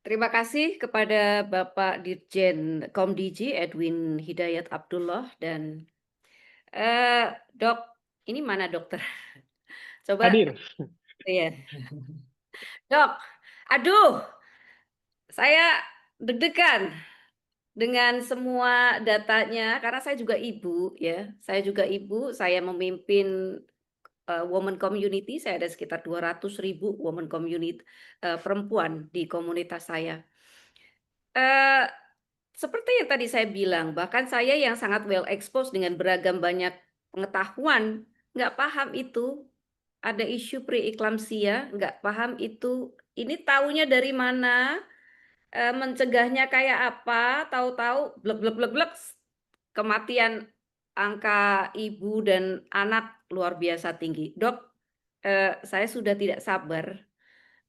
Terima kasih kepada Bapak Dirjen Komdiji Edwin Hidayat Abdullah dan, Dok, ini mana dokter? Coba Hadir. iya. Dok, aduh saya deg-degan dengan semua datanya karena saya juga ibu ya, saya memimpin, women community, saya ada sekitar 200.000 women perempuan di komunitas saya. Eee, Seperti yang tadi saya bilang, bahkan saya yang sangat well exposed dengan beragam banyak pengetahuan, nggak paham itu, ada isu preeklamsia, nggak paham itu, ini taunya dari mana, mencegahnya kayak apa, tahu-tahu blek blek blek blek, kematian angka ibu dan anak luar biasa tinggi. Dok, saya sudah tidak sabar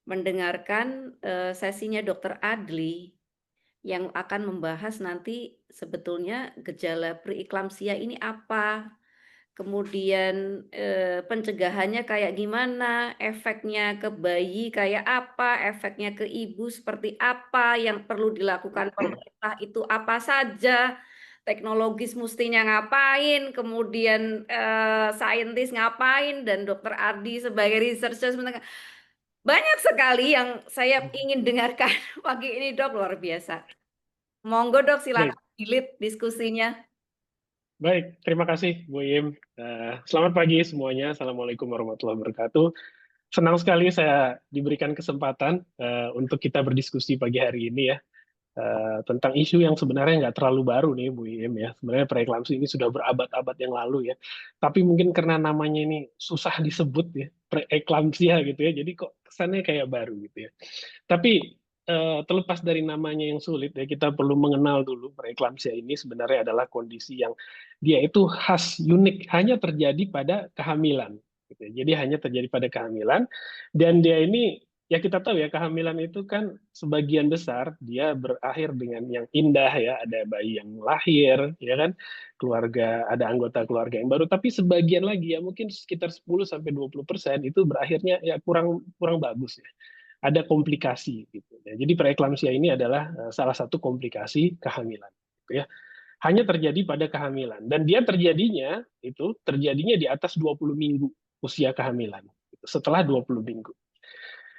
mendengarkan, sesinya Dokter Adli yang akan membahas nanti sebetulnya gejala preeklamsia ini apa, kemudian, pencegahannya kayak gimana, efeknya ke bayi kayak apa, efeknya ke ibu seperti apa, yang perlu dilakukan pemerintah itu apa saja, teknologis mustinya ngapain, kemudian, saintis ngapain, dan Dokter Ardi sebagai researcher banyak sekali yang saya ingin dengarkan pagi ini Dok, luar biasa. Monggo Dok, Baik, silakan di-lead diskusinya. baik. Terima kasih, Bu Im. Selamat pagi semuanya. Assalamualaikum warahmatullahi wabarakatuh. Senang sekali saya diberikan kesempatan untuk kita berdiskusi pagi hari ini ya tentang isu yang sebenarnya nggak terlalu baru nih, Bu Im ya. Sebenarnya preeklamsi ini sudah berabad-abad yang lalu ya. Tapi mungkin karena namanya ini susah disebut ya, preeklamsia gitu ya. Jadi kok kesannya kayak baru gitu ya. Tapi terlepas dari namanya yang sulit ya, kita perlu mengenal dulu preeklamsia ini sebenarnya adalah kondisi yang dia itu khas unik hanya terjadi pada kehamilan. Gitu ya. Jadi hanya terjadi pada kehamilan dan dia ini ya kita tahu ya kehamilan itu kan sebagian besar dia berakhir dengan yang indah ya, ada bayi yang lahir ya kan, keluarga ada anggota keluarga yang baru, tapi sebagian lagi ya mungkin sekitar 10-20% itu berakhirnya ya kurang kurang bagus ya, ada komplikasi gitu ya. Jadi preeklamsia ini adalah salah satu komplikasi kehamilan gitu ya. Hanya terjadi pada kehamilan dan dia terjadinya di atas 20 minggu usia kehamilan. Gitu, setelah 20 minggu.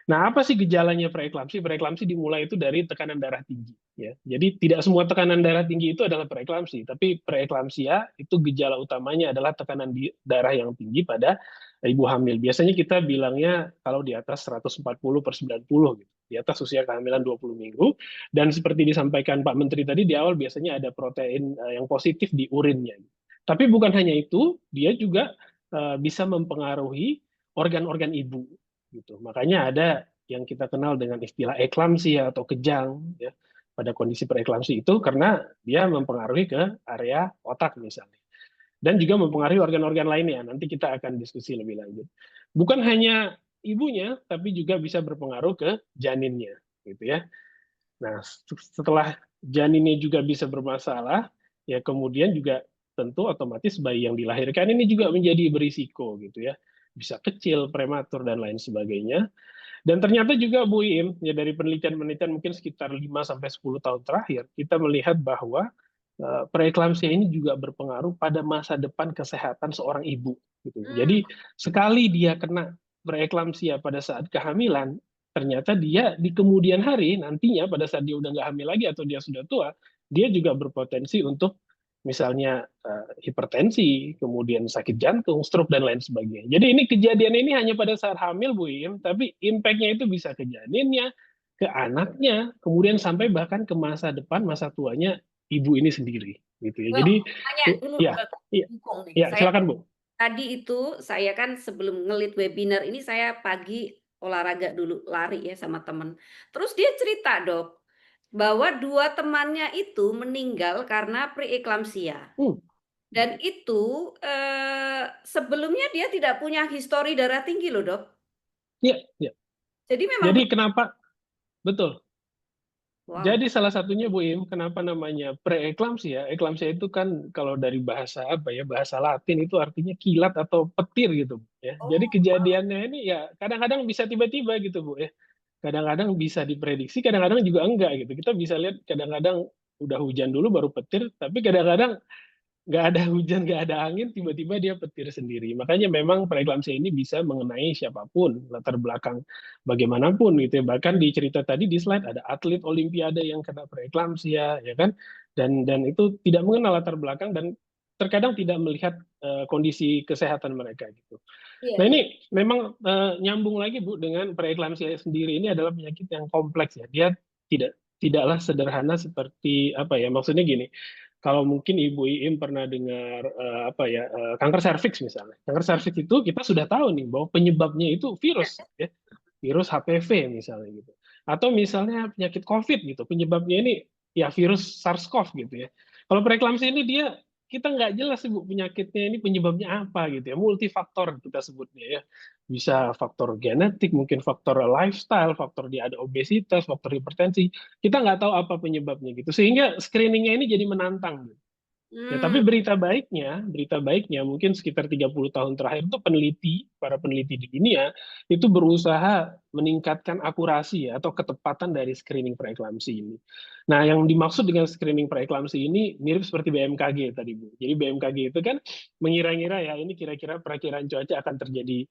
Nah, apa sih gejalanya preeklamsi? Preeklamsi dimulai itu dari tekanan darah tinggi. Ya. Jadi tidak semua tekanan darah tinggi itu adalah preeklamsi, tapi preeklamsia itu gejala utamanya adalah tekanan darah yang tinggi pada ibu hamil. Biasanya kita bilangnya kalau di atas 140/90 gitu, di atas usia kehamilan 20 minggu. Dan seperti disampaikan Pak Menteri tadi di awal, biasanya ada protein yang positif di urinnya. Tapi bukan hanya itu, dia juga bisa mempengaruhi organ-organ ibu gitu. Makanya ada yang kita kenal dengan istilah eklamsia atau kejang ya pada kondisi preeklamsi itu karena dia mempengaruhi ke area otak misalnya dan juga mempengaruhi organ-organ lainnya. Nanti kita akan diskusi lebih lanjut. Bukan hanya ibunya tapi juga bisa berpengaruh ke janinnya gitu ya. Nah, setelah janinnya juga bisa bermasalah, ya kemudian juga tentu otomatis bayi yang dilahirkan ini juga menjadi berisiko gitu ya. Bisa kecil, prematur dan lain sebagainya. Dan ternyata juga Bu Im, ya dari penelitian-penelitian mungkin sekitar 5-10 tahun terakhir, kita melihat bahwa preeklamsia ini juga berpengaruh pada masa depan kesehatan seorang ibu. Gitu. Mmm, Jadi sekali dia kena preeklamsia pada saat kehamilan, ternyata dia di kemudian hari nantinya pada saat dia udah nggak hamil lagi atau dia sudah tua, dia juga berpotensi untuk misalnya hipertensi, kemudian sakit jantung, stroke dan lain sebagainya. Jadi ini kejadian ini hanya pada saat hamil Bu Im, tapi impact-nya itu bisa ke janinnya, ke anaknya, kemudian sampai bahkan ke masa depan, masa tuanya ibu ini sendiri gitu ya. Dok, Jadi tanya dulu ya, ke iya, Ipung nih. iya, Saya silakan Bu. tadi itu, saya kan sebelum nge-lead webinar ini saya pagi olahraga dulu, lari ya sama temen. Terus dia cerita Dok, bahwa 2 temannya itu meninggal karena preeklamsia. Hmm, Dan itu, sebelumnya dia tidak punya histori darah tinggi loh Dok. iya, iya. Jadi memang Jadi kenapa betul. wow. Jadi salah satunya Bu Im, kenapa namanya preeklamsia? Eklamsia itu kan kalau dari bahasa apa ya, bahasa Latin itu artinya kilat atau petir gitu, Bu, ya. Jadi Oh, kejadiannya ini ya kadang-kadang bisa tiba-tiba gitu, Bu, ya. kadang-kadang bisa diprediksi, kadang-kadang juga enggak gitu. Kita bisa lihat kadang-kadang udah hujan dulu baru petir, tapi kadang-kadang nggak ada hujan, nggak ada angin, tiba-tiba dia petir sendiri. Makanya memang preeklamsia ini bisa mengenai siapapun, latar belakang bagaimanapun gitu ya. Bahkan di cerita tadi di slide ada atlet Olimpiade yang kena preeklamsia, ya kan? Dan itu tidak mengenal latar belakang dan terkadang tidak melihat kondisi kesehatan mereka gitu. Iya, Nah iya. ini memang nyambung lagi Bu dengan preeklamsia sendiri ini adalah penyakit yang kompleks ya. Dia tidaklah sederhana seperti apa ya? Maksudnya gini, kalau mungkin Ibu Iim pernah dengar apa ya kanker serviks misalnya. Kanker Hmm, serviks itu kita sudah tahu nih bahwa penyebabnya itu virus ya, virus HPV misalnya gitu. Atau misalnya penyakit COVID gitu, penyebabnya ini ya virus SARS-CoV gitu ya. Kalau preeklamsia ini dia kita nggak jelas sih Bu penyakitnya ini penyebabnya apa gitu ya, multifaktor kita sebutnya ya. Bisa faktor genetik, mungkin faktor lifestyle, faktor dia ada obesitas, faktor hipertensi. Kita nggak tahu apa penyebabnya gitu. Sehingga screeningnya ini jadi menantang. Gitu. Ya, tapi hmm, berita baiknya mungkin sekitar 30 tahun terakhir itu para peneliti di dunia itu berusaha meningkatkan akurasi ya, atau ketepatan dari screening preeklamsi ini. Nah, yang dimaksud dengan screening preeklamsi ini mirip seperti BMKG tadi, Bu. Jadi BMKG itu kan mengira-ngira ya ini kira-kira perakiraan cuaca akan terjadi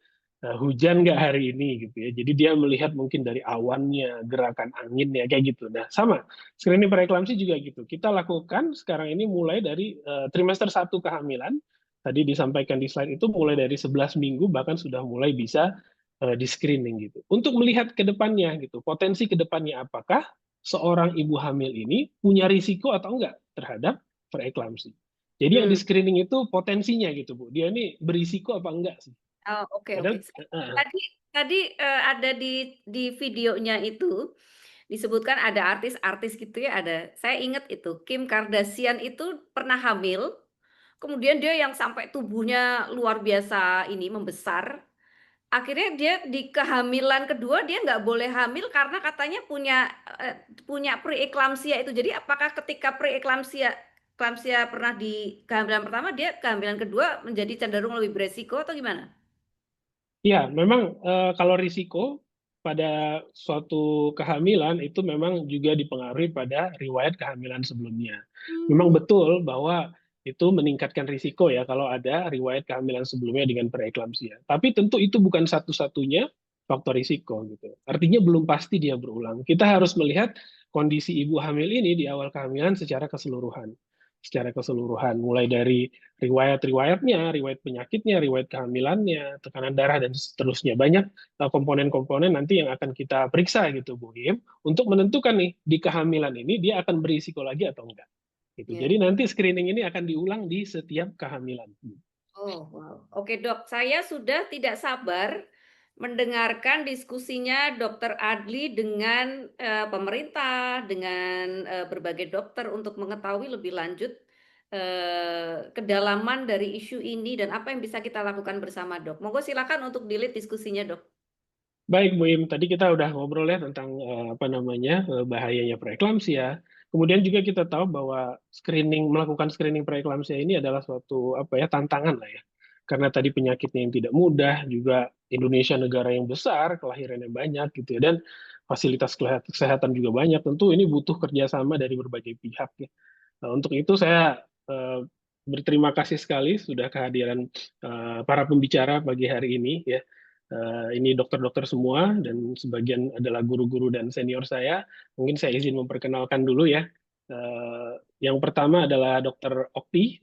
hujan nggak hari ini gitu ya. Jadi dia melihat mungkin dari awannya, gerakan anginnya kayak gitu. Nah, sama screening preeklamsi juga gitu. Kita lakukan sekarang ini mulai dari trimester 1 kehamilan. Tadi disampaikan di slide itu mulai dari 11 minggu bahkan sudah mulai bisa di screening gitu. Untuk melihat ke depannya gitu, potensi ke depannya apakah seorang ibu hamil ini punya risiko atau enggak terhadap preeklamsi. Jadi yang di hmm. screening itu potensinya gitu, Bu. Dia ini berisiko apa enggak sih? Oh, oke, oke. Padahal Tadi tadi ada di videonya itu disebutkan ada artis-artis gitu ya, ada saya ingat itu Kim Kardashian itu pernah hamil, kemudian dia yang sampai tubuhnya luar biasa ini membesar, akhirnya dia di kehamilan kedua dia nggak boleh hamil karena katanya punya preeklamsia itu. Jadi apakah ketika preeklamsia eklamsia pernah di kehamilan pertama, dia kehamilan kedua menjadi cenderung lebih beresiko atau gimana? ya, memang kalau risiko pada suatu kehamilan itu memang juga dipengaruhi pada riwayat kehamilan sebelumnya. Memang Mmm, betul bahwa itu meningkatkan risiko ya kalau ada riwayat kehamilan sebelumnya dengan preeklamsia. Tapi tentu itu bukan satu-satunya faktor risiko gitu. Artinya belum pasti dia berulang. Kita harus melihat kondisi ibu hamil ini di awal kehamilan secara keseluruhan. Secara keseluruhan, mulai dari riwayat-riwayatnya, riwayat penyakitnya, riwayat kehamilannya, tekanan darah dan seterusnya. Banyak komponen-komponen nanti yang akan kita periksa gitu Bu Im untuk menentukan nih di kehamilan ini dia akan berisiko lagi atau enggak. Gitu. ya. Jadi nanti screening ini akan diulang di setiap kehamilan. Oh, wow. Oke, Dok, saya sudah tidak sabar mendengarkan diskusinya Dokter Adli dengan, pemerintah, dengan, berbagai dokter untuk mengetahui lebih lanjut, kedalaman dari isu ini dan apa yang bisa kita lakukan bersama, Dok. Monggo silakan untuk di-lead diskusinya, Dok. Baik, Bu Im. Tadi kita udah ngobrol ya tentang apa namanya bahayanya preeklamsia. Kemudian juga kita tahu bahwa melakukan screening preeklamsia ini adalah suatu apa ya tantangan lah ya. Karena tadi penyakitnya yang tidak mudah, juga Indonesia negara yang besar, kelahirannya banyak gitu ya, dan fasilitas kesehatan juga banyak. Tentu ini butuh kerjasama dari berbagai pihak ya. Nah, untuk itu saya berterima kasih sekali sudah kehadiran para pembicara pagi hari ini ya. Ini dokter-dokter semua dan sebagian adalah guru-guru dan senior saya. Mungkin saya izin memperkenalkan dulu ya. Yang pertama adalah Dr. Okti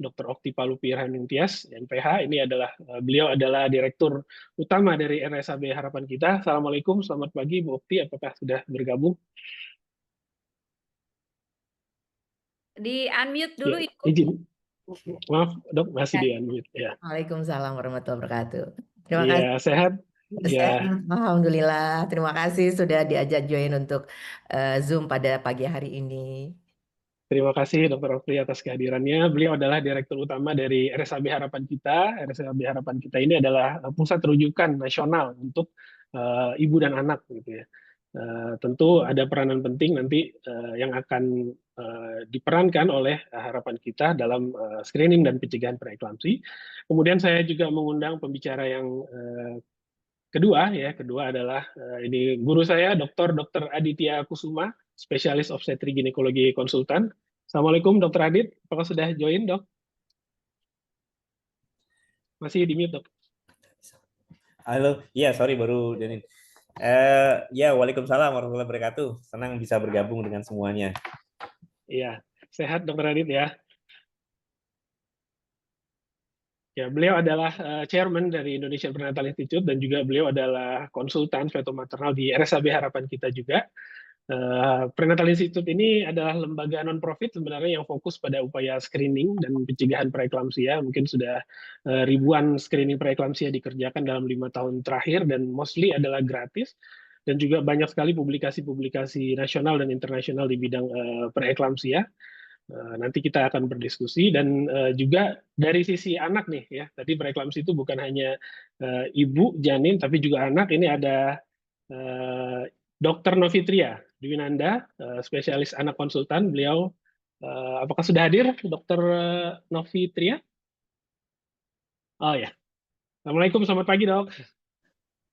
Palupir Haningtyas, MPH. Ini adalah beliau adalah direktur utama dari RSAB Harapan Kita. Assalamualaikum, selamat pagi Bu Okti. Apakah sudah bergabung? Di-unmute dulu Ya, Ibu. izin. Maaf, Dok, masih Ya, di unmute. Ya, Waalaikumsalam warahmatullahi wabarakatuh. Terima iya kasih. sehat. Sehat, Ya, Alhamdulillah. Terima kasih sudah diajak join untuk Zoom pada pagi hari ini. terima kasih Dr. Okti atas kehadirannya. Beliau adalah Direktur Utama dari RSAB Harapan Kita. RSAB Harapan Kita ini adalah pusat rujukan nasional untuk ibu dan anak gitu ya. Tentu ada peranan penting nanti yang akan diperankan oleh Harapan Kita dalam screening dan pencegahan preeklamsi. Kemudian saya juga mengundang pembicara yang kedua adalah ini guru saya, Dr. Aditya Kusuma, spesialis obstetri ginekologi konsultan. Assalamualaikum, Dr. Adit. Apakah sudah join, Dok? Masih di mute, Dok. Halo, iya sorry baru join. Ya, waalaikumsalam warahmatullahi wabarakatuh. Senang bisa bergabung dengan semuanya. Iya, sehat Dr. Adit ya. Ya, beliau adalah chairman dari Indonesian Prenatal Institute dan juga beliau adalah konsultan fetal maternal di RSAB Harapan Kita juga. Prenatal Institute ini adalah lembaga non-profit sebenarnya yang fokus pada upaya screening dan pencegahan preeklamsia. Mungkin sudah ribuan screening preeklamsia dikerjakan dalam 5 tahun terakhir dan mostly adalah gratis. Dan juga banyak sekali publikasi-publikasi nasional dan internasional di bidang preeklamsia. Nanti kita akan berdiskusi dan juga dari sisi anak nih ya. Tadi preeklamsi itu bukan hanya ibu janin tapi juga anak. Ini ada Dr. Novitria Dwinanda, spesialis anak konsultan. Beliau apakah sudah hadir Dr. Novitria? Oh ya. Assalamualaikum, selamat pagi, Dok.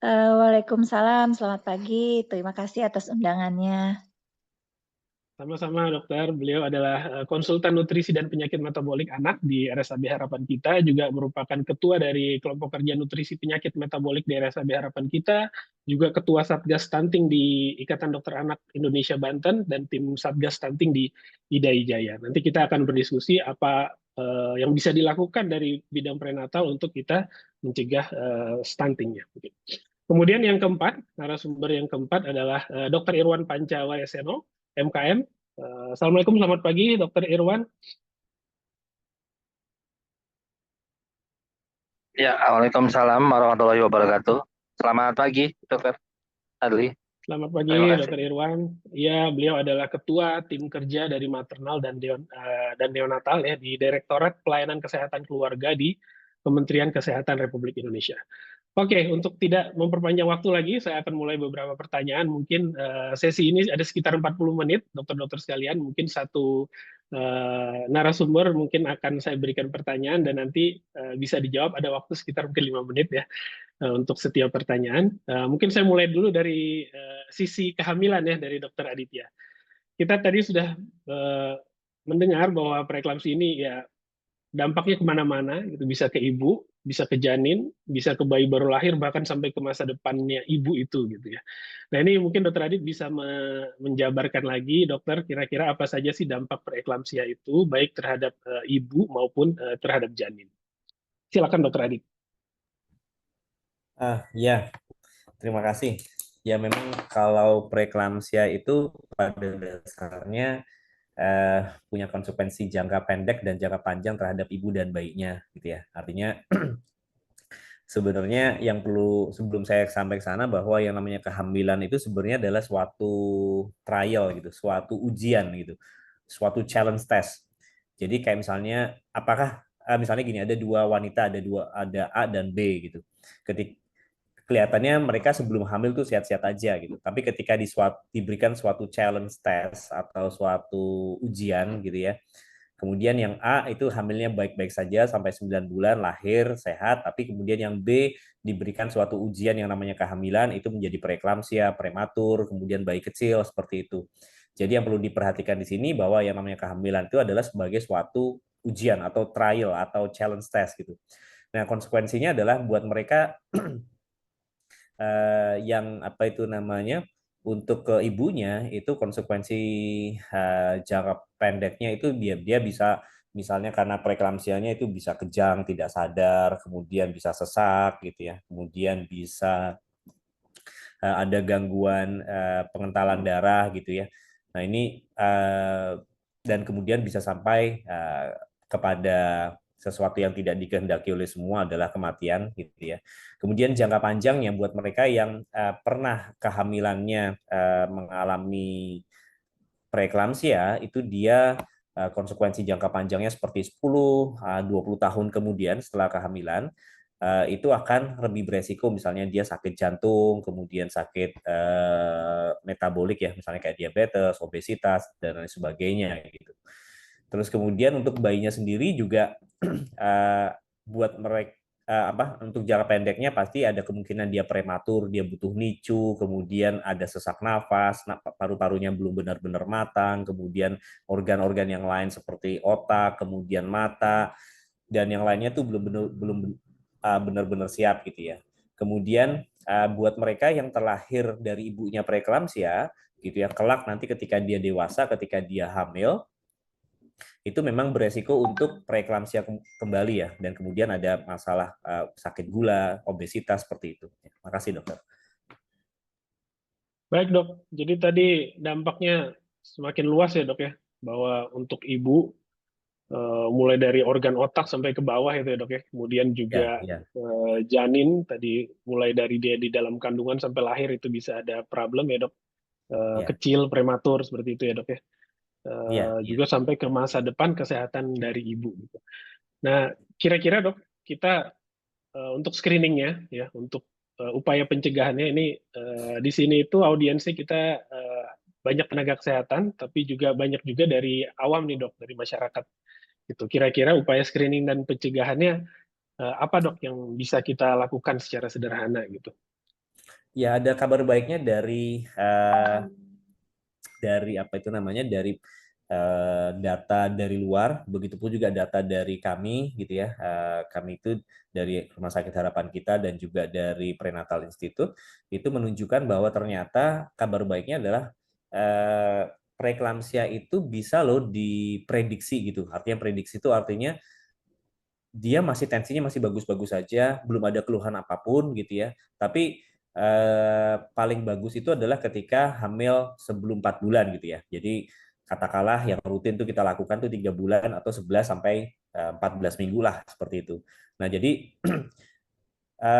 Waalaikumsalam, selamat pagi. Terima kasih atas undangannya. Sama-sama dokter, beliau adalah konsultan nutrisi dan penyakit metabolik anak di RSAB Harapan Kita, juga merupakan ketua dari kelompok kerja nutrisi penyakit metabolik di RSAB Harapan Kita, juga ketua Satgas Stunting di Ikatan Dokter Anak Indonesia Banten, dan tim Satgas Stunting di IDAI Jaya. Nanti kita akan berdiskusi apa yang bisa dilakukan dari bidang prenatal untuk kita mencegah stuntingnya. Kemudian yang keempat, narasumber yang keempat adalah Dr. Irwan Pancawayaseno, MKM. Assalamualaikum, selamat pagi, Dr. Irwan. Ya, Waalaikumsalam warahmatullahi wabarakatuh. Selamat pagi, Dr. Adli. Selamat pagi, Dr. Irwan. Ya, beliau adalah ketua tim kerja dari maternal dan neonatal ya di Direktorat Pelayanan Kesehatan Keluarga di Kementerian Kesehatan Republik Indonesia. Oke, untuk tidak memperpanjang waktu lagi, saya akan mulai beberapa pertanyaan. Mungkin sesi ini ada sekitar 40 menit, dokter-dokter sekalian. Mungkin satu narasumber mungkin akan saya berikan pertanyaan dan nanti bisa dijawab. Ada waktu sekitar mungkin 5 menit ya untuk setiap pertanyaan. Mungkin saya mulai dulu dari sisi kehamilan ya dari Dokter Aditya. Kita tadi sudah mendengar bahwa preeklamsi ini ya dampaknya kemana-mana, gitu. Bisa ke ibu, bisa ke janin, bisa ke bayi baru lahir, bahkan sampai ke masa depannya ibu itu, gitu ya. Nah ini mungkin Dokter Adit bisa menjabarkan lagi, dokter, kira-kira apa saja sih dampak preeklamsia itu, baik terhadap ibu maupun terhadap janin. Silakan Dokter Adit. Ya, terima kasih. Ya memang kalau preeklamsia itu pada dasarnya punya konsekuensi jangka pendek dan jangka panjang terhadap ibu dan bayinya, gitu ya. Artinya sebenarnya yang perlu sebelum saya sampai ke sana bahwa yang namanya kehamilan itu sebenarnya adalah suatu trial gitu, suatu ujian gitu, suatu challenge test. Jadi kayak misalnya apakah misalnya gini ada dua wanita ada A dan B gitu. Ketika kelihatannya mereka sebelum hamil tuh sehat-sehat aja gitu. Tapi ketika diberikan suatu challenge test atau suatu ujian gitu ya. Kemudian yang A itu hamilnya baik-baik saja sampai 9 bulan lahir sehat, tapi kemudian yang B diberikan suatu ujian yang namanya kehamilan itu menjadi preeklamsia, prematur, kemudian bayi kecil seperti itu. Jadi yang perlu diperhatikan di sini bahwa yang namanya kehamilan itu adalah sebagai suatu ujian atau trial atau challenge test gitu. Nah, konsekuensinya adalah buat mereka yang apa itu namanya untuk ke ibunya itu konsekuensi jangka pendeknya itu dia bisa misalnya karena preeklamsianya itu bisa kejang tidak sadar kemudian bisa sesak gitu ya kemudian bisa ada gangguan pengentalan darah gitu ya nah ini dan kemudian bisa sampai kepada sesuatu yang tidak dikehendaki oleh semua adalah kematian gitu ya. Kemudian jangka panjang yang buat mereka yang pernah kehamilannya mengalami preeklamsia itu dia konsekuensi jangka panjangnya seperti 10-20 tahun kemudian setelah kehamilan itu akan lebih beresiko misalnya dia sakit jantung, kemudian sakit metabolik ya misalnya kayak diabetes, obesitas dan lain sebagainya gitu. Terus kemudian untuk bayinya sendiri juga buat mereka untuk jangka pendeknya pasti ada kemungkinan dia prematur, dia butuh NICU, kemudian ada sesak nafas, paru-parunya belum benar-benar matang, kemudian organ-organ yang lain seperti otak, kemudian mata, dan yang lainnya tuh belum benar-benar siap gitu ya. Kemudian buat mereka yang terlahir dari ibunya preeklamsia gitu ya, kelak nanti ketika dia dewasa, ketika dia hamil, itu memang beresiko untuk preeklamsia kembali ya, dan kemudian ada masalah sakit gula, obesitas seperti itu. Makasih dokter. Baik dok, jadi tadi dampaknya semakin luas ya dok ya, bahwa untuk ibu mulai dari organ otak sampai ke bawah itu ya dok ya, kemudian juga Ya. janin tadi mulai dari dia di dalam kandungan sampai lahir itu bisa ada problem ya dok, kecil prematur seperti itu ya dok ya. Juga sampai ke masa depan kesehatan dari ibu. Nah, kira-kira dok, kita untuk screeningnya, ya, untuk upaya pencegahannya ini di sini itu audiensnya kita banyak tenaga kesehatan, tapi juga banyak juga dari awam nih dok, dari masyarakat. Itu kira-kira upaya screening dan pencegahannya apa dok yang bisa kita lakukan secara sederhana gitu? Ya, ada kabar baiknya dari apa itu namanya, dari data dari luar, begitupun juga data dari kami gitu ya. Kami itu dari Rumah Sakit Harapan Kita dan juga dari Prenatal Institute itu menunjukkan bahwa ternyata kabar baiknya adalah preeklamsia itu bisa loh diprediksi gitu. Artinya prediksi itu artinya dia masih tensinya masih bagus-bagus saja, belum ada keluhan apapun gitu ya. Tapi paling bagus itu adalah ketika hamil sebelum 4 bulan gitu ya. Jadi katakanlah yang rutin itu kita lakukan tuh 3 bulan atau 11 sampai 14 minggu lah seperti itu. Nah, jadi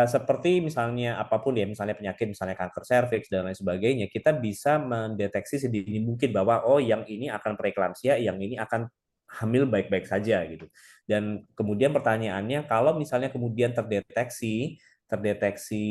seperti misalnya apapun ya, misalnya penyakit, misalnya kanker serviks dan lain sebagainya, kita bisa mendeteksi sedini mungkin bahwa oh yang ini akan preeklamsia, yang ini akan hamil baik-baik saja gitu. Dan kemudian pertanyaannya, kalau misalnya kemudian terdeteksi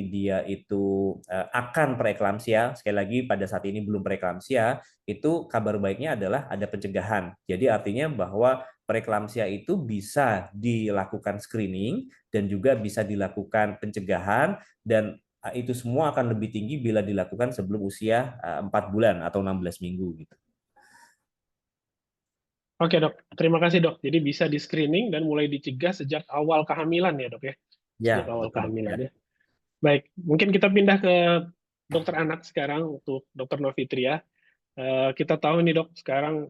dia itu akan preeklamsia, sekali lagi pada saat ini belum preeklamsia, itu kabar baiknya adalah ada pencegahan. Jadi artinya bahwa preeklamsia itu bisa dilakukan screening dan juga bisa dilakukan pencegahan, dan itu semua akan lebih tinggi bila dilakukan sebelum usia 4 bulan atau 16 minggu gitu. Oke dok, terima kasih dok. Jadi bisa di screening dan mulai dicegah sejak awal kehamilan ya dok ya? Sejak awal kehamilan ya. Baik, mungkin kita pindah ke dokter anak sekarang untuk dokter Novitria. Kita tahu nih dok, sekarang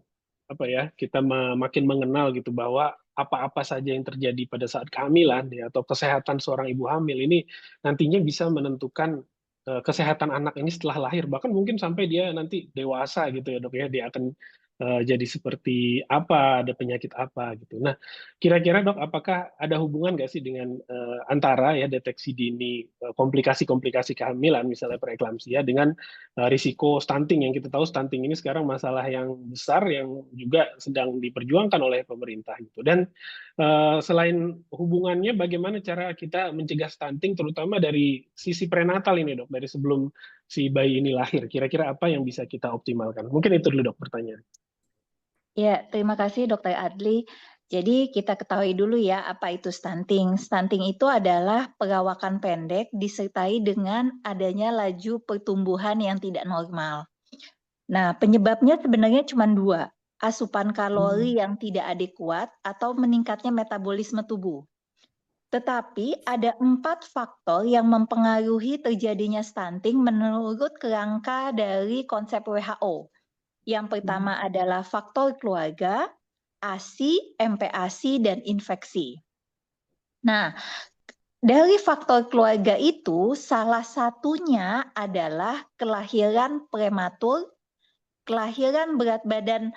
apa ya, kita makin mengenal gitu bahwa apa-apa saja yang terjadi pada saat kehamilan ya, atau kesehatan seorang ibu hamil ini nantinya bisa menentukan kesehatan anak ini setelah lahir, bahkan mungkin sampai dia nanti dewasa gitu ya dok ya, dia akan jadi seperti apa, ada penyakit apa gitu. Nah, kira-kira dok, apakah ada hubungan nggak sih dengan antara ya deteksi dini komplikasi-komplikasi kehamilan, misalnya preeklamsia, dengan risiko stunting, yang kita tahu stunting ini sekarang masalah yang besar yang juga sedang diperjuangkan oleh pemerintah gitu. Dan selain hubungannya, bagaimana cara kita mencegah stunting, terutama dari sisi prenatal ini dok, dari sebelum si bayi ini lahir, kira-kira apa yang bisa kita optimalkan? Mungkin itu dulu dok pertanyaan. Ya, terima kasih Dr. Adli. Jadi kita ketahui dulu ya apa itu stunting. Stunting itu adalah perawakan pendek disertai dengan adanya laju pertumbuhan yang tidak normal. Nah, penyebabnya sebenarnya cuma 2, asupan kalori yang tidak adekuat atau meningkatnya metabolisme tubuh. Tetapi ada 4 faktor yang mempengaruhi terjadinya stunting menurut kerangka dari konsep WHO. Yang pertama adalah faktor keluarga, ASI, MPASI, dan infeksi. Nah, dari faktor keluarga itu, salah satunya adalah kelahiran prematur, kelahiran berat badan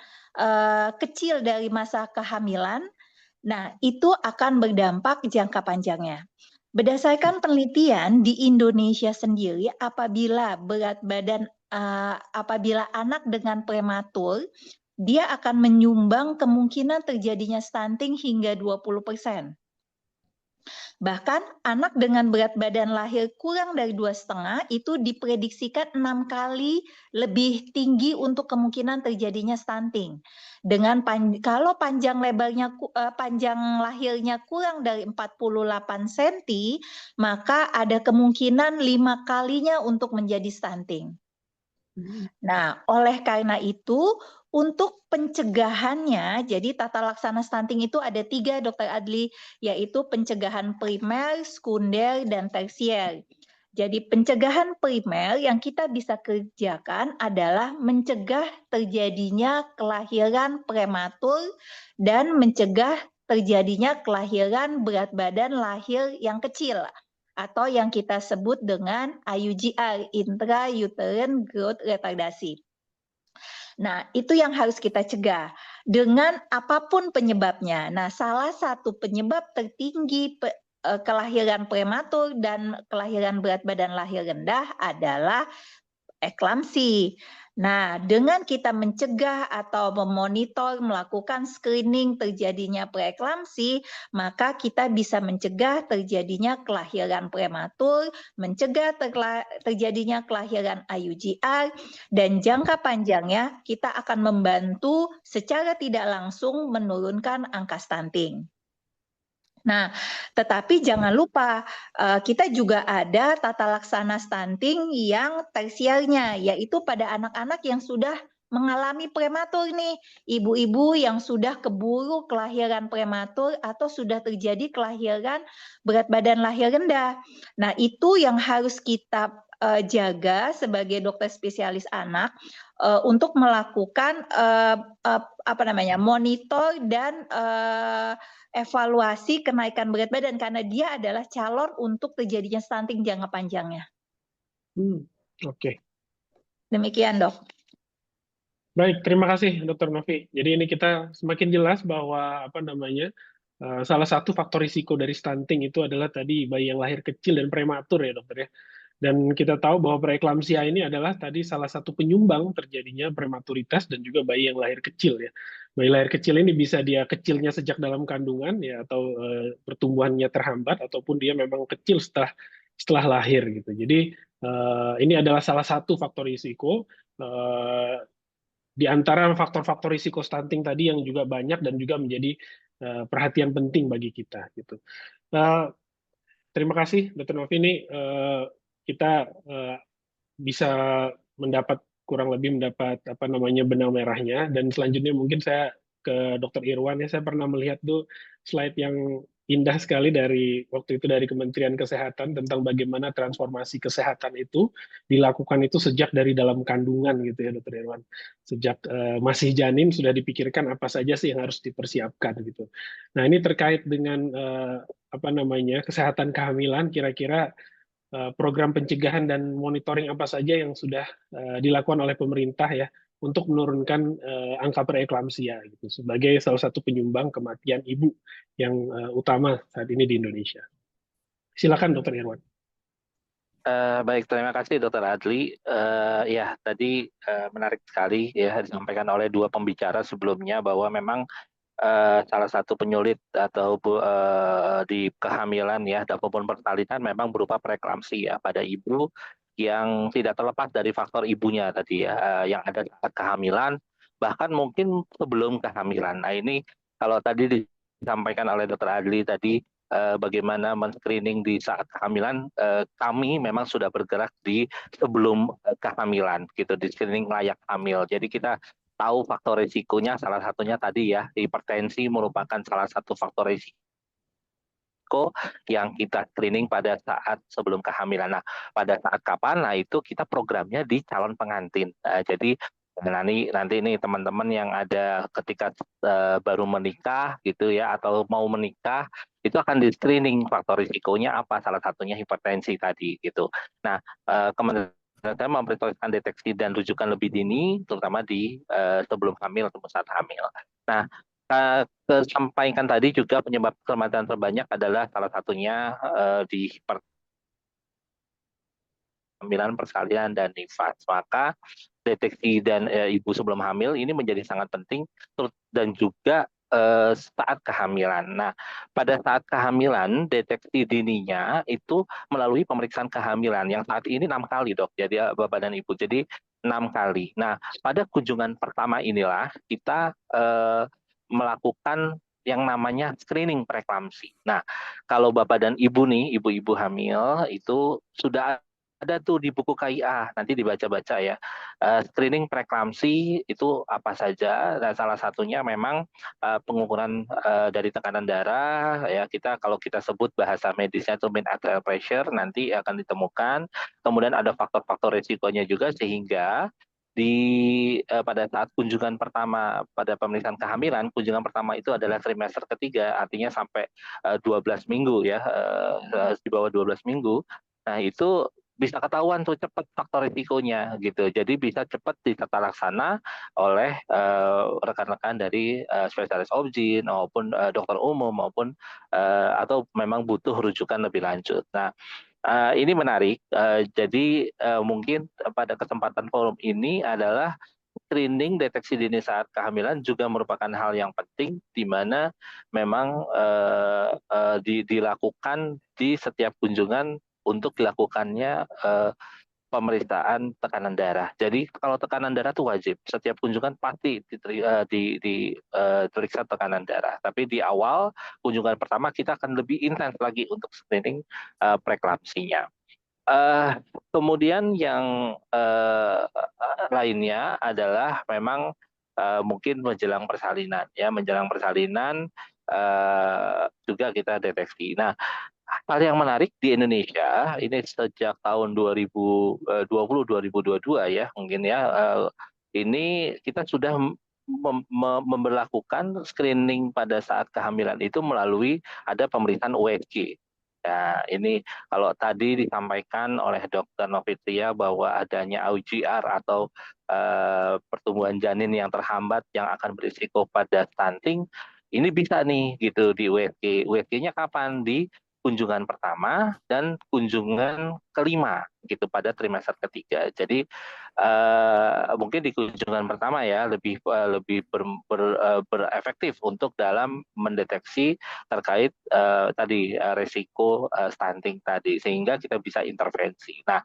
kecil dari masa kehamilan. Nah, itu akan berdampak jangka panjangnya. Berdasarkan penelitian di Indonesia sendiri, apabila berat badan apabila anak dengan prematur, dia akan menyumbang kemungkinan terjadinya stunting hingga 20%. Bahkan anak dengan berat badan lahir kurang dari 2,5 itu diprediksikan 6 kali lebih tinggi untuk kemungkinan terjadinya stunting. Kalau panjang lahirnya kurang dari 48 cm, maka ada kemungkinan 5 kalinya untuk menjadi stunting. Nah, oleh karena itu, untuk pencegahannya, jadi tata laksana stunting itu ada 3, Dokter Adli, yaitu pencegahan primer, sekunder, dan tersier. Jadi pencegahan primer yang kita bisa kerjakan adalah mencegah terjadinya kelahiran prematur dan mencegah terjadinya kelahiran berat badan lahir yang kecil, atau yang kita sebut dengan IUGR, intrauterine growth retardasi. Nah, itu yang harus kita cegah dengan apapun penyebabnya. Nah, salah satu penyebab tertinggi kelahiran prematur dan kelahiran berat badan lahir rendah adalah eklamsi. Nah, dengan kita mencegah atau memonitor, melakukan screening terjadinya preeklamsi, maka kita bisa mencegah terjadinya kelahiran prematur, mencegah terjadinya kelahiran IUGR, dan jangka panjangnya kita akan membantu secara tidak langsung menurunkan angka stunting. Nah, tetapi jangan lupa kita juga ada tata laksana stunting yang tersiernya, yaitu pada anak-anak yang sudah mengalami prematur nih, ibu-ibu yang sudah keburu kelahiran prematur atau sudah terjadi kelahiran berat badan lahir rendah. Nah, itu yang harus kita jaga sebagai dokter spesialis anak untuk melakukan monitor dan evaluasi kenaikan berat badan karena dia adalah calon untuk terjadinya stunting jangka panjangnya. Oke. Demikian, Dok. Baik, terima kasih Dr. Novi. Jadi ini kita semakin jelas bahwa salah satu faktor risiko dari stunting itu adalah tadi bayi yang lahir kecil dan prematur ya dokter ya. Dan kita tahu bahwa preeklamsia ini adalah tadi salah satu penyumbang terjadinya prematuritas dan juga bayi yang lahir kecil ya. Bayi lahir kecil ini bisa dia kecilnya sejak dalam kandungan ya atau pertumbuhannya terhambat ataupun dia memang kecil setelah lahir gitu. Jadi ini adalah salah satu faktor risiko di antara faktor-faktor risiko stunting tadi yang juga banyak dan juga menjadi perhatian penting bagi kita gitu. Terima kasih Dr. Novi, ini kita bisa kurang lebih mendapat benang merahnya, dan selanjutnya mungkin saya ke Dr. Irwan ya. Saya pernah melihat tuh slide yang indah sekali dari waktu itu dari Kementerian Kesehatan tentang bagaimana transformasi kesehatan itu dilakukan itu sejak dari dalam kandungan gitu ya Dr. Irwan. Sejak masih janin sudah dipikirkan apa saja sih yang harus dipersiapkan gitu. Nah, ini terkait dengan kesehatan kehamilan, kira-kira program pencegahan dan monitoring apa saja yang sudah dilakukan oleh pemerintah ya untuk menurunkan angka preeklamsia gitu sebagai salah satu penyumbang kematian ibu yang utama saat ini di Indonesia. Silakan Dr. Irwan. Baik, terima kasih Dr. Adli. Ya, tadi menarik sekali ya disampaikan oleh dua pembicara sebelumnya bahwa memang salah satu penyulit atau di kehamilan ya ataupun persalinan memang berupa preeklamsi ya pada ibu yang tidak terlepas dari faktor ibunya tadi ya yang ada saat kehamilan bahkan mungkin sebelum kehamilan. Nah ini kalau tadi disampaikan oleh Dr. Adli tadi bagaimana men-screening di saat kehamilan, kami memang sudah bergerak di sebelum kehamilan gitu, di screening layak hamil. Jadi kita tahu faktor risikonya, salah satunya tadi ya, hipertensi merupakan salah satu faktor risiko yang kita screening pada saat sebelum kehamilan. Nah, pada saat kapan? Nah, itu kita programnya di calon pengantin. Jadi nanti ini teman-teman yang ada ketika baru menikah gitu ya, atau mau menikah, itu akan di screening faktor risikonya apa, salah satunya hipertensi tadi gitu. Nah, Kementerian saya memprioritaskan deteksi dan rujukan lebih dini, terutama di sebelum hamil atau saat hamil. Nah, sampaikan tadi juga penyebab kematian terbanyak adalah salah satunya di kehamilan, persalinan, dan nifas. Maka deteksi dan ibu sebelum hamil ini menjadi sangat penting dan juga saat kehamilan. Nah, pada saat kehamilan, deteksi dininya itu melalui pemeriksaan kehamilan yang saat ini 6 kali, Dok. Jadi Bapak dan Ibu, jadi 6 kali. Nah, pada kunjungan pertama inilah kita melakukan yang namanya screening preeklamsi. Nah, kalau Bapak dan Ibu nih, ibu-ibu hamil itu sudah ada tuh di buku KIA, nanti dibaca-baca ya. Screening preeklamsi itu apa saja? Dan salah satunya memang pengukuran dari tekanan darah, ya kalau kita sebut bahasa medisnya itu mean arterial pressure, nanti akan ditemukan. Kemudian ada faktor-faktor risikonya juga sehingga pada saat kunjungan pertama pada pemeriksaan kehamilan, kunjungan pertama itu adalah trimester ketiga, artinya sampai 12 minggu ya, di bawah 12 minggu. Nah, itu bisa ketahuan tuh cepat faktor risikonya gitu. Jadi bisa cepat ditata laksana oleh rekan-rekan dari spesialis obgyn maupun dokter umum maupun atau memang butuh rujukan lebih lanjut. Nah, ini menarik. Jadi mungkin pada kesempatan forum ini adalah screening deteksi dini saat kehamilan juga merupakan hal yang penting di mana memang dilakukan di setiap kunjungan untuk dilakukannya pemeriksaan tekanan darah. Jadi kalau tekanan darah itu wajib, setiap kunjungan pasti diperiksa tekanan darah. Tapi di awal kunjungan pertama kita akan lebih intens lagi untuk screening preeklamsinya. Kemudian yang lainnya adalah memang mungkin menjelang persalinan, ya menjelang persalinan juga kita deteksi. Nah, hal yang menarik di Indonesia ini sejak tahun 2020-2022 ya mungkin ya, ini kita sudah memberlakukan screening pada saat kehamilan itu melalui ada pemeriksaan USG. Ya, ini kalau tadi disampaikan oleh Dr. Novitria bahwa adanya AUGR atau pertumbuhan janin yang terhambat yang akan berisiko pada stunting, ini bisa nih gitu di USG. USG-nya kapan? Di kunjungan pertama dan kunjungan kelima gitu pada trimester ketiga. Jadi mungkin di kunjungan pertama ya lebih berefektif untuk dalam mendeteksi terkait tadi resiko stunting tadi sehingga kita bisa intervensi. Nah,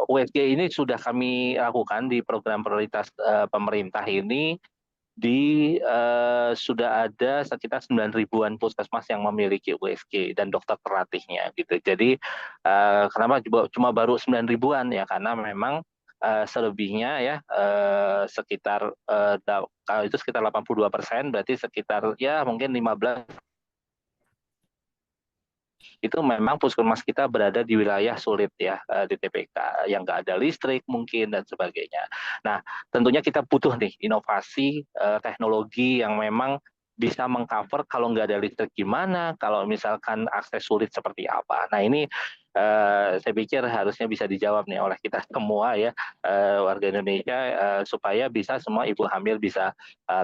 USG ini sudah kami lakukan di program prioritas pemerintah ini. Sudah ada sekitar 9 ribuan puskesmas yang memiliki USG dan dokter terlatihnya gitu. Jadi kenapa cuma baru 9 ribuan ya, karena memang selebihnya ya sekitar kalau itu sekitar 82%, berarti sekitar ya mungkin 15 itu memang puskesmas kita berada di wilayah sulit ya, di TPK yang nggak ada listrik mungkin dan sebagainya. Nah, tentunya kita butuh nih inovasi teknologi yang memang bisa mengcover kalau nggak ada listrik gimana, kalau misalkan akses sulit seperti apa. Nah, ini saya pikir harusnya bisa dijawab nih oleh kita semua ya, warga Indonesia, supaya bisa semua ibu hamil bisa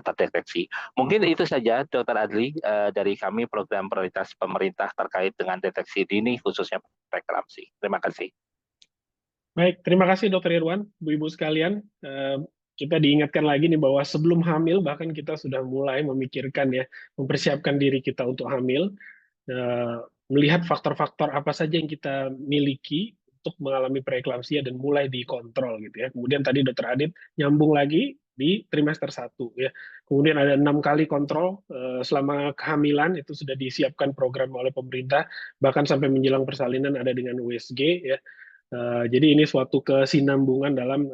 terdeteksi. Mungkin itu saja Dr. Adli dari kami program prioritas pemerintah terkait dengan deteksi dini khususnya preeklamsi. Terima kasih. Baik, terima kasih Dr. Irwan, Bu-ibu sekalian. Kita diingatkan lagi nih bahwa sebelum hamil bahkan kita sudah mulai memikirkan ya, mempersiapkan diri kita untuk hamil, melihat faktor-faktor apa saja yang kita miliki untuk mengalami preeklamsia dan mulai dikontrol gitu ya. Kemudian tadi Dr. Adit nyambung lagi di trimester 1 ya. Kemudian ada 6 kali kontrol selama kehamilan, itu sudah disiapkan program oleh pemerintah, bahkan sampai menjelang persalinan ada dengan USG ya. Jadi ini suatu kesinambungan dalam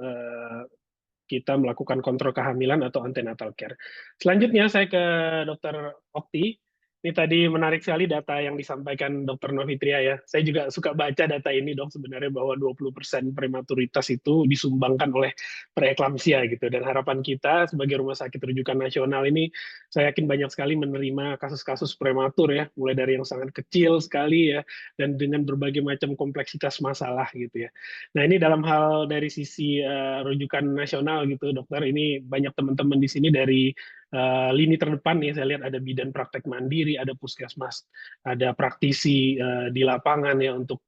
kita melakukan kontrol kehamilan atau antenatal care. Selanjutnya saya ke Dr. Okti. Ini tadi menarik sekali data yang disampaikan Dr. Novitria ya. Saya juga suka baca data ini dok, sebenarnya bahwa 20% prematuritas itu disumbangkan oleh preeklamsia gitu. Dan harapan kita sebagai rumah sakit rujukan nasional ini, saya yakin banyak sekali menerima kasus-kasus prematur ya, mulai dari yang sangat kecil sekali ya, dan dengan berbagai macam kompleksitas masalah gitu ya. Nah ini dalam hal dari sisi rujukan nasional gitu dokter, ini banyak teman-teman di sini dari lini terdepan nih, saya lihat ada bidan praktek mandiri, ada puskesmas, ada praktisi di lapangan ya untuk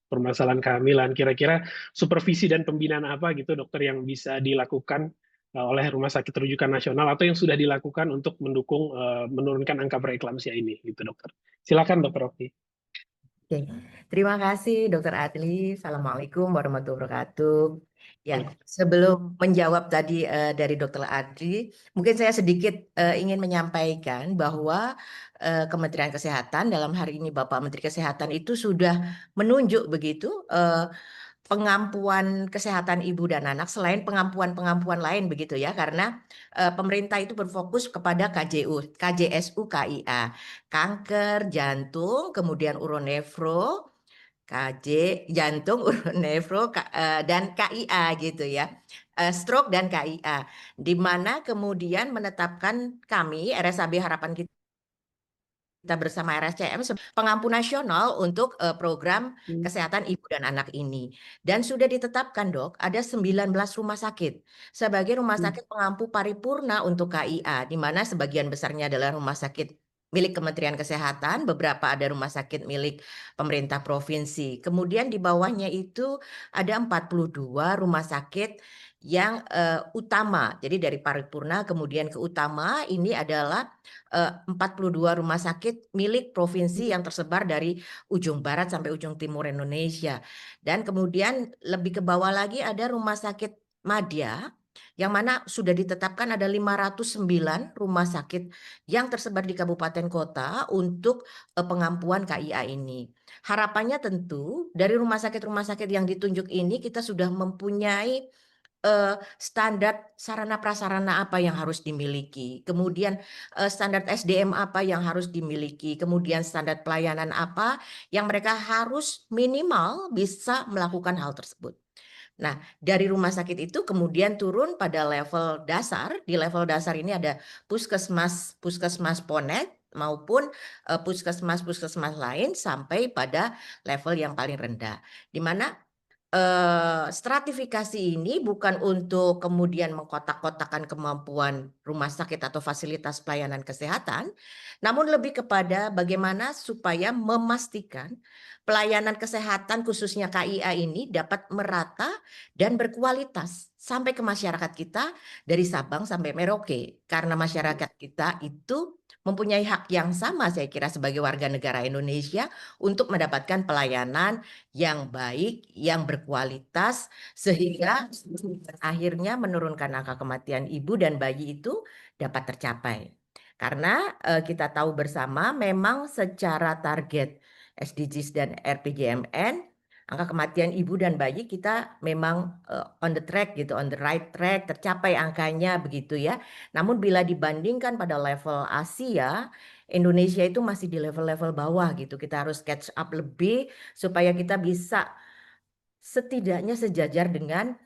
permasalahan kehamilan. Kira-kira supervisi dan pembinaan apa gitu dokter yang bisa dilakukan oleh Rumah Sakit Rujukan Nasional atau yang sudah dilakukan untuk mendukung menurunkan angka preeklamsia ini, gitu dokter. Silakan dokter Okti. Oke, terima kasih Dokter Adli. Assalamualaikum warahmatullahi wabarakatuh. Ya, sebelum menjawab tadi dari Dokter Adli, mungkin saya sedikit ingin menyampaikan bahwa Kementerian Kesehatan dalam hari ini Bapak Menteri Kesehatan itu sudah menunjuk begitu pengampuan kesehatan ibu dan anak selain pengampuan-pengampuan lain begitu ya, karena pemerintah itu berfokus kepada KJSU, KIA, kanker, jantung, kemudian uronefro, KJ, jantung, uronefro, dan KIA gitu ya, stroke dan KIA, di mana kemudian menetapkan kami RSAB Harapan kita bersama RSCM pengampu nasional untuk program kesehatan ibu dan anak ini. Dan sudah ditetapkan dok, ada 19 rumah sakit sebagai rumah sakit pengampu paripurna untuk KIA, di mana sebagian besarnya adalah rumah sakit milik Kementerian Kesehatan, beberapa ada rumah sakit milik pemerintah provinsi. Kemudian di bawahnya itu ada 42 rumah sakit yang utama. Jadi dari paripurna kemudian ke utama ini adalah 42 rumah sakit milik provinsi yang tersebar dari ujung barat sampai ujung timur Indonesia. Dan kemudian lebih ke bawah lagi ada rumah sakit Madya yang mana sudah ditetapkan ada 509 rumah sakit yang tersebar di kabupaten kota untuk pengampuan KIA ini. Harapannya tentu dari rumah sakit yang ditunjuk ini kita sudah mempunyai standar sarana prasarana apa yang harus dimiliki, kemudian standar SDM apa yang harus dimiliki, kemudian standar pelayanan apa yang mereka harus minimal bisa melakukan hal tersebut. Nah, dari rumah sakit itu kemudian turun pada level dasar. Di level dasar ini ada puskesmas Ponet maupun puskesmas lain sampai pada level yang paling rendah, di mana stratifikasi ini bukan untuk kemudian mengkotak-kotakan kemampuan rumah sakit atau fasilitas pelayanan kesehatan, namun lebih kepada bagaimana supaya memastikan pelayanan kesehatan khususnya KIA ini dapat merata dan berkualitas sampai ke masyarakat kita dari Sabang sampai Merauke, karena masyarakat kita itu mempunyai hak yang sama saya kira sebagai warga negara Indonesia untuk mendapatkan pelayanan yang baik, yang berkualitas, sehingga akhirnya menurunkan angka kematian ibu dan bayi itu dapat tercapai. Karena kita tahu bersama memang secara target SDGs dan RPJMN, angka kematian ibu dan bayi kita memang on the track gitu, on the right track, tercapai angkanya begitu ya. Namun bila dibandingkan pada level Asia, Indonesia itu masih di level-level bawah gitu. Kita harus catch up lebih supaya kita bisa setidaknya sejajar dengan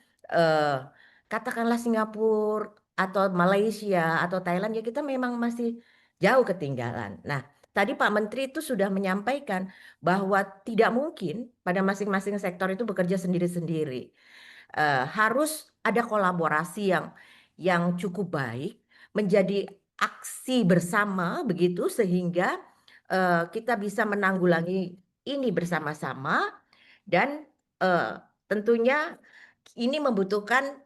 katakanlah Singapura atau Malaysia atau Thailand, ya kita memang masih jauh ketinggalan. Nah, tadi Pak Menteri itu sudah menyampaikan bahwa tidak mungkin pada masing-masing sektor itu bekerja sendiri-sendiri. Harus ada kolaborasi yang cukup baik, menjadi aksi bersama begitu sehingga kita bisa menanggulangi ini bersama-sama, dan tentunya ini membutuhkan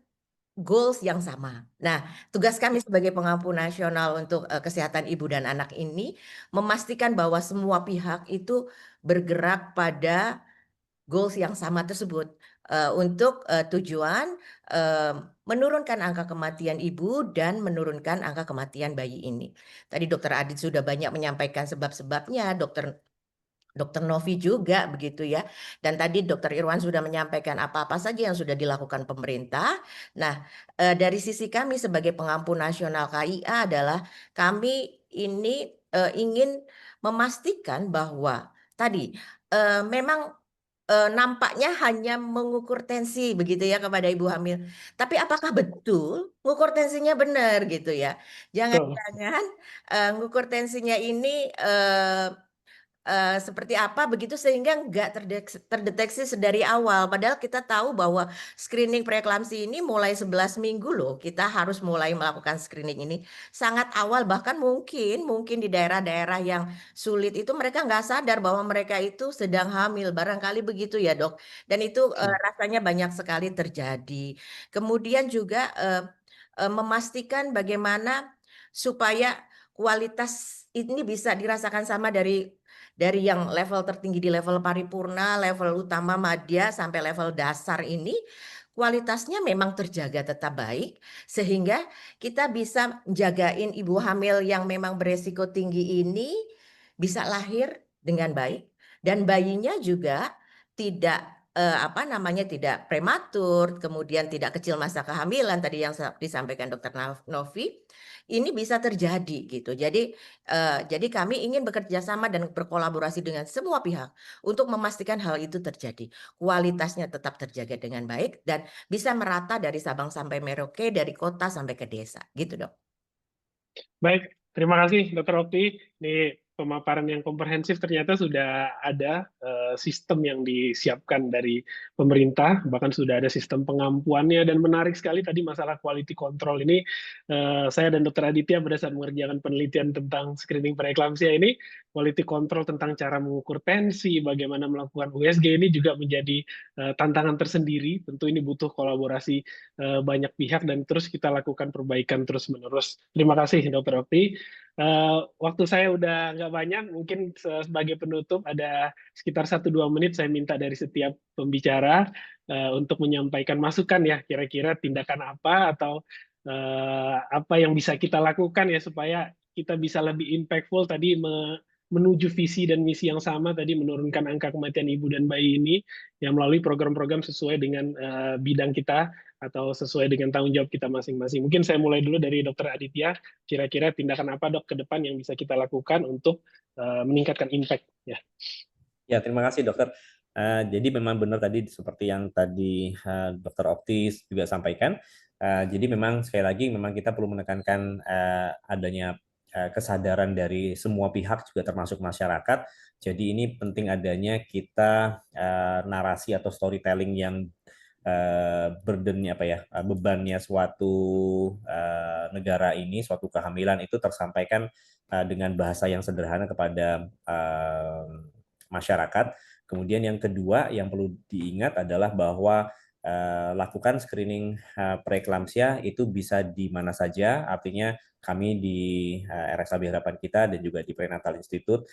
goals yang sama. Nah, tugas kami sebagai pengampu nasional untuk kesehatan ibu dan anak ini memastikan bahwa semua pihak itu bergerak pada goals yang sama tersebut untuk tujuan menurunkan angka kematian ibu dan menurunkan angka kematian bayi ini. Tadi Dokter Adit sudah banyak menyampaikan sebab-sebabnya, Dokter Novi juga begitu ya. Dan tadi Dokter Irwan sudah menyampaikan apa-apa saja yang sudah dilakukan pemerintah. Nah, dari sisi kami sebagai pengampu nasional KIA adalah kami ini ingin memastikan bahwa tadi memang nampaknya hanya mengukur tensi begitu ya kepada ibu hamil. Tapi apakah betul mengukur tensinya benar gitu ya? Jangan-jangan mengukur tensinya ini seperti apa begitu sehingga nggak terdeteksi sedari awal. Padahal kita tahu bahwa screening preeklamsi ini mulai 11 minggu loh. Kita harus mulai melakukan screening ini sangat awal. Bahkan mungkin di daerah-daerah yang sulit itu mereka nggak sadar bahwa mereka itu sedang hamil. Barangkali begitu ya dok. Dan itu rasanya banyak sekali terjadi. Kemudian juga memastikan bagaimana supaya kualitas ini bisa dirasakan sama dari yang level tertinggi di level paripurna, level utama, madya, sampai level dasar ini, kualitasnya memang terjaga tetap baik, sehingga kita bisa jagain ibu hamil yang memang beresiko tinggi ini bisa lahir dengan baik, dan bayinya juga tidak tidak prematur, kemudian tidak kecil masa kehamilan tadi yang disampaikan Dr. Novi, ini bisa terjadi gitu. Jadi kami ingin bekerja sama dan berkolaborasi dengan semua pihak untuk memastikan hal itu terjadi. Kualitasnya tetap terjaga dengan baik dan bisa merata dari Sabang sampai Merauke, dari kota sampai ke desa. Gitu, Dok. Baik, terima kasih Dr. Okti. Ini pemaparan yang komprehensif, ternyata sudah ada sistem yang disiapkan dari pemerintah, bahkan sudah ada sistem pengampuannya, dan menarik sekali tadi masalah quality control ini. Saya dan Dr. Aditya pada saat mengerjakan penelitian tentang screening preeklamsia ini, quality control tentang cara mengukur tensi, bagaimana melakukan USG ini juga menjadi tantangan tersendiri. Tentu ini butuh kolaborasi banyak pihak dan terus kita lakukan perbaikan terus-menerus. Terima kasih Dr. Okti. Waktu saya udah nggak banyak, mungkin sebagai penutup ada sekitar 1-2 menit saya minta dari setiap pembicara untuk menyampaikan masukan ya, kira-kira tindakan apa atau apa yang bisa kita lakukan ya supaya kita bisa lebih impactful tadi menuju visi dan misi yang sama tadi, menurunkan angka kematian ibu dan bayi ini yang melalui program-program sesuai dengan bidang kita atau sesuai dengan tanggung jawab kita masing-masing. Mungkin saya mulai dulu dari Dr. Aditya, kira-kira tindakan apa Dok ke depan yang bisa kita lakukan untuk meningkatkan impact ya. Ya, terima kasih Dokter. Jadi memang benar tadi seperti yang tadi Dr. Okti juga sampaikan. Jadi memang sekali lagi memang kita perlu menekankan adanya kesadaran dari semua pihak juga termasuk masyarakat. Jadi ini penting adanya kita narasi atau storytelling yang burdennya bebannya suatu negara ini, suatu kehamilan itu tersampaikan dengan bahasa yang sederhana kepada masyarakat. Kemudian yang kedua yang perlu diingat adalah bahwa lakukan screening preeklamsia itu bisa di mana saja, artinya kami di RSAB Harapan Kita dan juga di Prenatal Institute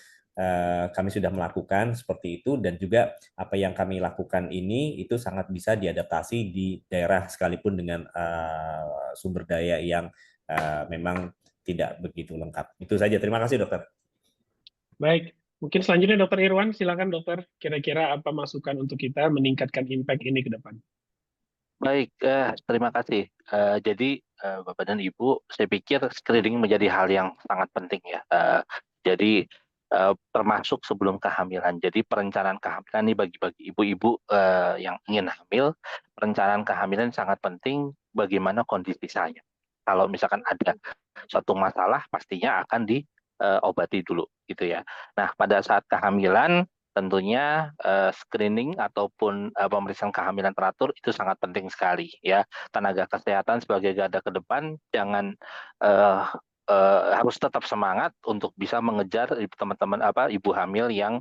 kami sudah melakukan seperti itu, dan juga apa yang kami lakukan ini itu sangat bisa diadaptasi di daerah sekalipun dengan sumber daya yang memang tidak begitu lengkap. Itu saja, terima kasih Dokter. Baik, mungkin selanjutnya Dr. Irwan, silakan Dokter, kira-kira apa masukan untuk kita meningkatkan impact ini ke depan? Baik, terima kasih. Jadi Bapak dan Ibu, saya pikir screening menjadi hal yang sangat penting ya. Jadi termasuk sebelum kehamilan. Jadi perencanaan kehamilan ini bagi ibu-ibu yang ingin hamil, perencanaan kehamilan sangat penting. Bagaimana kondisi saya. Kalau misalkan ada suatu masalah, pastinya akan diobati dulu, gitu ya. Nah, pada saat kehamilan tentunya screening ataupun pemeriksaan kehamilan teratur itu sangat penting sekali ya. Tenaga kesehatan sebagai garda ke depan jangan harus tetap semangat untuk bisa mengejar teman-teman ibu hamil yang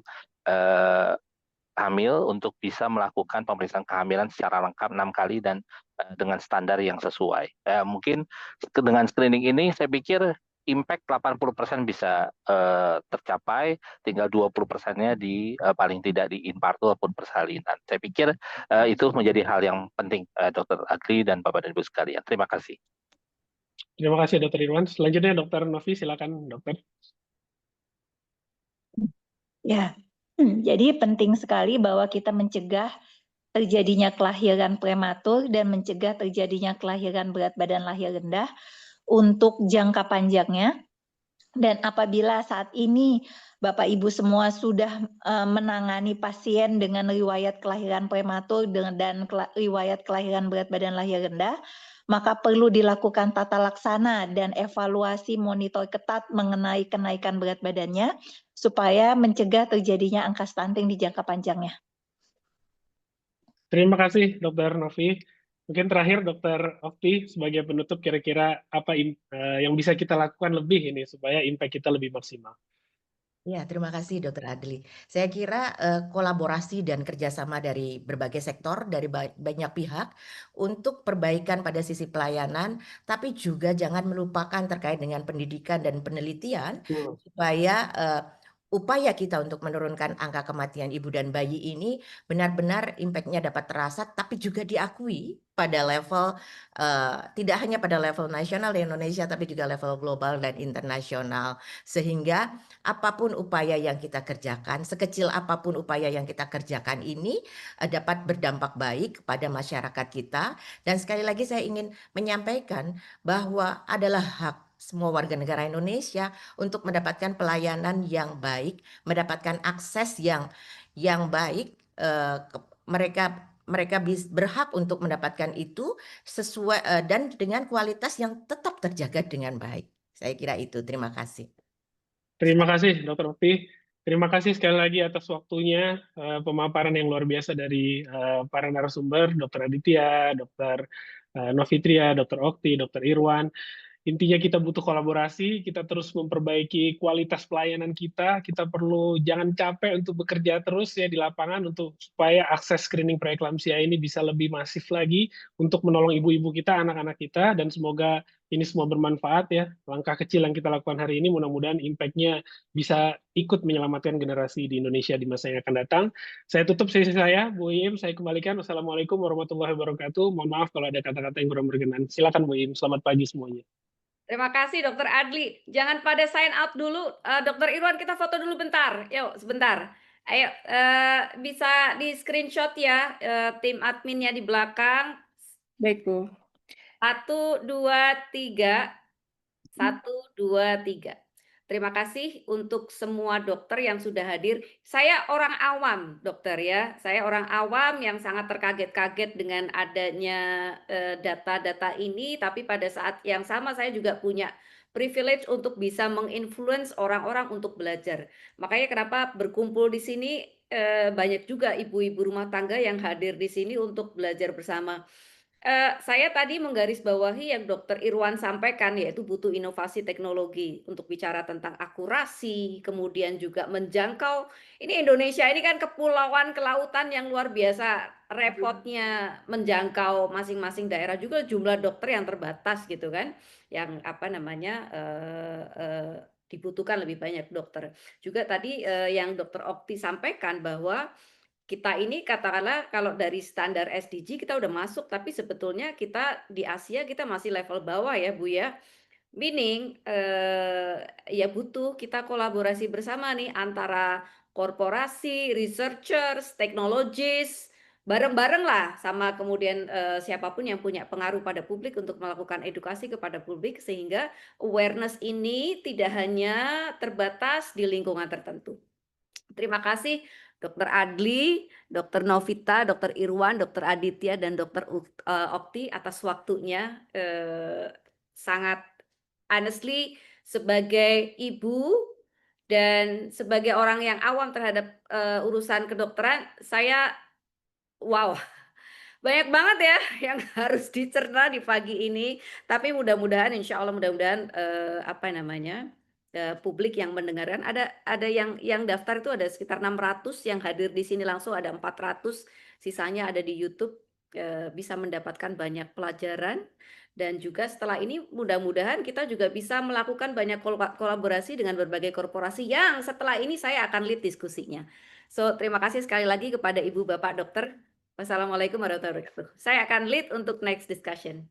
hamil untuk bisa melakukan pemeriksaan kehamilan secara lengkap 6 kali dan dengan standar yang sesuai. Mungkin dengan screening ini saya pikir impact 80% bisa tercapai, tinggal 20%-nya paling tidak di infarto ataupun persalinan. Saya pikir itu menjadi hal yang penting, Dr. Adli dan Bapak dan Ibu sekalian. Terima kasih. Terima kasih Dr. Irwan. Selanjutnya Dr. Novi, silakan Dokter. Ya, jadi penting sekali bahwa kita mencegah terjadinya kelahiran prematur dan mencegah terjadinya kelahiran berat badan lahir rendah untuk jangka panjangnya. Dan apabila saat ini Bapak Ibu semua sudah menangani pasien dengan riwayat kelahiran prematur dan riwayat kelahiran berat badan lahir rendah, maka perlu dilakukan tata laksana dan evaluasi monitor ketat mengenai kenaikan berat badannya supaya mencegah terjadinya angka stunting di jangka panjangnya. Terima kasih Dr. Novi. Mungkin terakhir Dr. Okti sebagai penutup, kira-kira apa yang bisa kita lakukan lebih ini supaya impact kita lebih maksimal. Ya, terima kasih Dokter Adli. Saya kira kolaborasi dan kerjasama dari berbagai sektor, dari banyak pihak untuk perbaikan pada sisi pelayanan, tapi juga jangan melupakan terkait dengan pendidikan dan penelitian, supaya upaya kita untuk menurunkan angka kematian ibu dan bayi ini benar-benar impact-nya dapat terasa, tapi juga diakui pada level tidak hanya pada level nasional di Indonesia, tapi juga level global dan internasional, sehingga apapun upaya yang kita kerjakan, sekecil apapun upaya yang kita kerjakan ini dapat berdampak baik kepada masyarakat kita. Dan sekali lagi saya ingin menyampaikan bahwa adalah hak semua warga negara Indonesia untuk mendapatkan pelayanan yang baik, mendapatkan akses yang baik. Mereka berhak untuk mendapatkan itu sesuai dan dengan kualitas yang tetap terjaga dengan baik. Saya kira itu. Terima kasih. Terima kasih, Dr. Okti. Terima kasih sekali lagi atas waktunya, pemaparan yang luar biasa dari para narasumber, Dr. Aditya, Dr. Novitria, Dr. Okti, Dr. Irwan. Intinya kita butuh kolaborasi, kita terus memperbaiki kualitas pelayanan kita perlu jangan capek untuk bekerja terus ya di lapangan untuk supaya akses screening preeklamsia ini bisa lebih masif lagi untuk menolong ibu-ibu kita, anak-anak kita, dan semoga ini semua bermanfaat ya. Langkah kecil yang kita lakukan hari ini mudah-mudahan impact-nya bisa ikut menyelamatkan generasi di Indonesia di masa yang akan datang. Saya tutup sesi saya, Bu Im, saya kembalikan. Wassalamualaikum warahmatullahi wabarakatuh. Mohon maaf kalau ada kata-kata yang kurang berkenan. Silakan Bu Im, selamat pagi semuanya. Terima kasih Dokter Adli. Jangan pada sign out dulu. Dokter Irwan, kita foto dulu bentar. Yuk, sebentar. Ayo, bisa di screenshot ya, tim adminnya di belakang. Baik, Bu. 1, 2, 3. 1, 2, 3. Terima kasih untuk semua dokter yang sudah hadir. Saya orang awam, dokter ya. Saya orang awam yang sangat terkaget-kaget dengan adanya data-data ini, tapi pada saat yang sama saya juga punya privilege untuk bisa menginfluence orang-orang untuk belajar. Makanya kenapa berkumpul di sini banyak juga ibu-ibu rumah tangga yang hadir di sini untuk belajar bersama. Saya tadi menggarisbawahi yang Dokter Irwan sampaikan, yaitu butuh inovasi teknologi untuk bicara tentang akurasi, kemudian juga menjangkau. Ini Indonesia ini kan kepulauan kelautan yang luar biasa repotnya menjangkau masing-masing daerah, juga jumlah dokter yang terbatas gitu kan, yang apa namanya dibutuhkan lebih banyak dokter. Juga tadi yang Dokter Okti sampaikan bahwa kita ini katakanlah kalau dari standar SDG kita udah masuk, tapi sebetulnya kita di Asia kita masih level bawah ya Bu ya. Meaning ya butuh kita kolaborasi bersama nih antara korporasi, researchers, technologists, bareng-bareng lah sama kemudian siapapun yang punya pengaruh pada publik untuk melakukan edukasi kepada publik sehingga awareness ini tidak hanya terbatas di lingkungan tertentu. Terima kasih Dokter Adli, Dokter Novita, Dokter Irwan, Dokter Aditya, dan Dokter Okti atas waktunya. Sangat honestly sebagai ibu dan sebagai orang yang awam terhadap urusan kedokteran, saya wow, banyak banget ya yang harus dicerna di pagi ini. Tapi mudah-mudahan, insya Allah mudah-mudahan apa namanya publik yang mendengarkan ada yang daftar itu ada sekitar 600, yang hadir di sini langsung ada 400, sisanya ada di YouTube, bisa mendapatkan banyak pelajaran. Dan juga setelah ini mudah-mudahan kita juga bisa melakukan banyak kolaborasi dengan berbagai korporasi yang setelah ini saya akan lead diskusinya. So terima kasih sekali lagi kepada Ibu Bapak Dokter. Wassalamualaikum warahmatullahi wabarakatuh. Saya akan lead untuk next discussion.